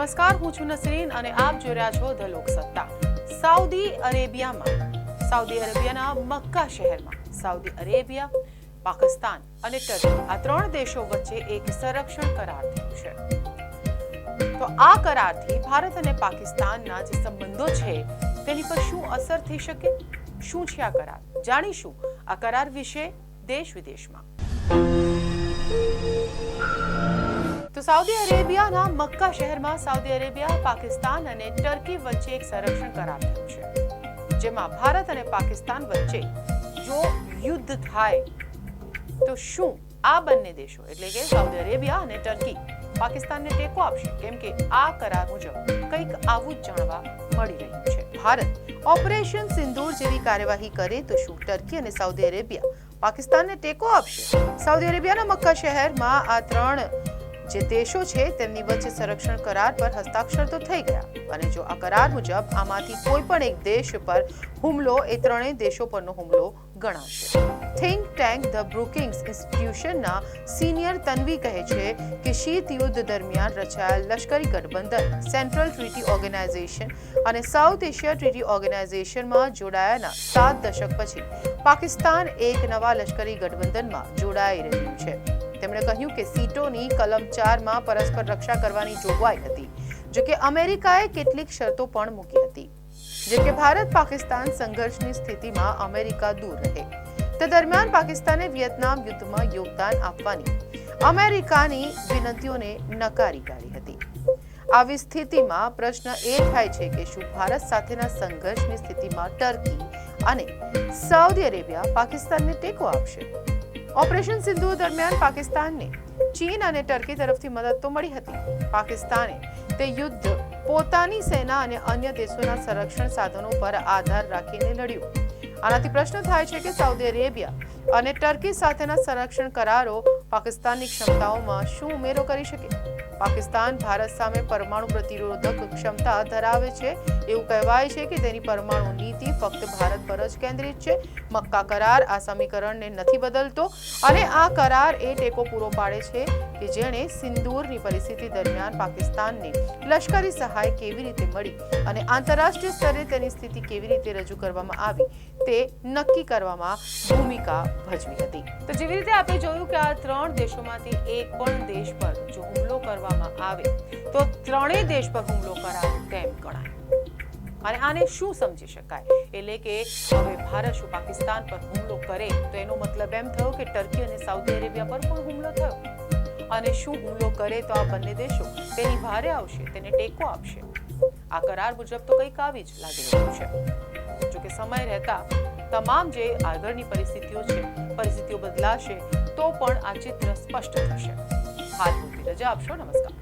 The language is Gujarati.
નમસ્કાર, હું છું નસરીન અને આપ જોઈ રહ્યા છો ધ લોકસત્તા. સાઉદી અરેબિયાના મક્કા શહેરમાં સાઉદી અરેબિયા, પાકિસ્તાન અને ટર્કી આ ત્રણ દેશો વચ્ચે એક સંરક્ષણ કરાર થયો છે. તો આ કરારથી ભારત અને પાકિસ્તાનના જે સંબંધો છે તેની પર શું અસર થઈ શકે? શું છે આ કરાર? જાણીશું આ કરાર વિશે દેશ વિદેશમાં. તો સાઉદી અરેબિયાના મક્કા શહેરમાં સાઉદી અરેબિયા, પાકિસ્તાન અને ટર્કી વચ્ચે એક સંરક્ષણ કરાર થયો છે, જેમાં ભારત અને પાકિસ્તાન વચ્ચે જો યુદ્ધ થાય તો શું આ બંને દેશો એટલે કે સાઉદી અરેબિયા અને ટર્કી પાકિસ્તાનને ટેકો આપશે? કેમ કે આ કરાર મુજબ કંઈક આવું જ જાણવા મળી રહ્યું છે. ભારત ઓપરેશન સિંદૂર જેવી કાર્યવાહી કરે તો શું ટર્કી અને સાઉદી અરેબિયા પાકિસ્તાનને ટેકો આપશે? સાઉદી અરેબિયાના મક્કા શહેરમાં આ ત્રણ જે દેશો છે તેમની વચ્ચે સંરક્ષણ કરાર પર હસ્તાક્ષર તો થઈ ગયા, અને જો આ કરાર મુજબ આમાંથી કોઈ પણ એક દેશ પર હુમલો એ ત્રણેય દેશો પરનો હુમલો ગણાશે. થિંક ટેન્ક ધ બ્રુકિંગ્સ ઇન્સ્ટિટ્યુશનના સિનિયર તન્વી કહે છે કે શીત યુદ્ધ દરમિયાન રચાયેલ લશ્કરી ગઠબંધન સેન્ટ્રલ ટ્રીટી ઓર્ગેનાઇઝેશન અને સાઉથ એશિયા ટ્રીટી ઓર્ગેનાઇઝેશનમાં જોડાયાના 7 દશક પછી પાકિસ્તાન એક નવા લશ્કરી ગઠબંધનમાં જોડાઈ રહ્યું છે. તેમણે કહ્યું કે સીટોની કલમ 4માં પરસ્પર રક્ષા કરવાની જોગવાઈ હતી, જો કે અમેરિકાએ કેટલીક શરતો પણ મૂકી હતી, જેમ કે ભારત પાકિસ્તાન સંઘર્ષની સ્થિતિમાં અમેરિકા દૂર રહે. તે દરમિયાન પાકિસ્તાને વિયેતનામ યુદ્ધમાં યોગદાન આપવાની અમેરિકાની વિનંતીઓને નકારી કાઢી હતી. આવી સ્થિતિમાં પ્રશ્ન એ થાય છે કે શું ભારત સાથેના સંઘર્ષની સ્થિતિમાં ટર્કી અને સાઉદી અરેબિયા પાકિસ્તાનને ટેકો આપશે? ઓપરેશન સિંદૂર દરમિયાન પાકિસ્તાનને ચીન અને ટર્કી તરફથી મદદ તો મળી હતી. પાકિસ્તાને તે યુદ્ધ પોતાની સેના અને અન્ય દેશોના સંરક્ષણ સાધનો પર આધાર રાખીને લડ્યું. આનાથી પ્રશ્ન થાય છે કે સાઉદી અરેબિયા અને ટર્કી સાથેના સંરક્ષણ કરારો પાકિસ્તાનની ક્ષમતાઓમાં શું ઉમેરો કરી શકે? પાકિસ્તાન ભારત સામે પરમાણુ પ્રતિરોધક ક્ષમતા ધરાવે છે. એવું કહેવાય છે કે તેની પરમાણુ નીતિ ફક્ત ભારત પર જ કેન્દ્રિત છે. મક્કા કરાર આ સમીકરણને નથી બદલતો, અને આ કરાર એ ટેકો પૂરો પાડે છે કે જેણે સિંદૂરની પરિસ્થિતિ દરમિયાન પાકિસ્તાનને લશ્કરી સહાય કેવી રીતે મળી અને આંતરરાષ્ટ્રીય સ્તરે તેની સ્થિતિ કેવી રીતે રજૂ કરવામાં આવી તે નક્કી કરવામાં ભૂમિકા ભજવી હતી. તો જેવી રીતે આપણે જોયું કે આ ત્રણ દેશોમાંથી એક પણ દેશ પર જો હુમલો કરવામાં આવે તો ત્રણેય દેશ પર હુમલો કરાયો તેમ ગણાય. અને આને શું સમજી શકાય એટલે કે હવે ભારત શું પાકિસ્તાન પર હુમલો કરે તો એનો મતલબ એમ થયો કે ટર્કી અને સાઉદી અરેબિયા પર પણ હુમલો થયો, અને શું હુમલો કરે તો આ બંને દેશો તેની ભારે આવશે, તેને ટેકો આપશે? આ કરાર મુજબ તો કંઈક આવી જ લાગી રહ્યું છે. જોકે સમય રહેતા તમામ જે આગળની પરિસ્થિતિઓ બદલાશે તો પણ આ ચિત્ર સ્પષ્ટ થશે. હાલ પૂરતી રજા આપશો. નમસ્કાર.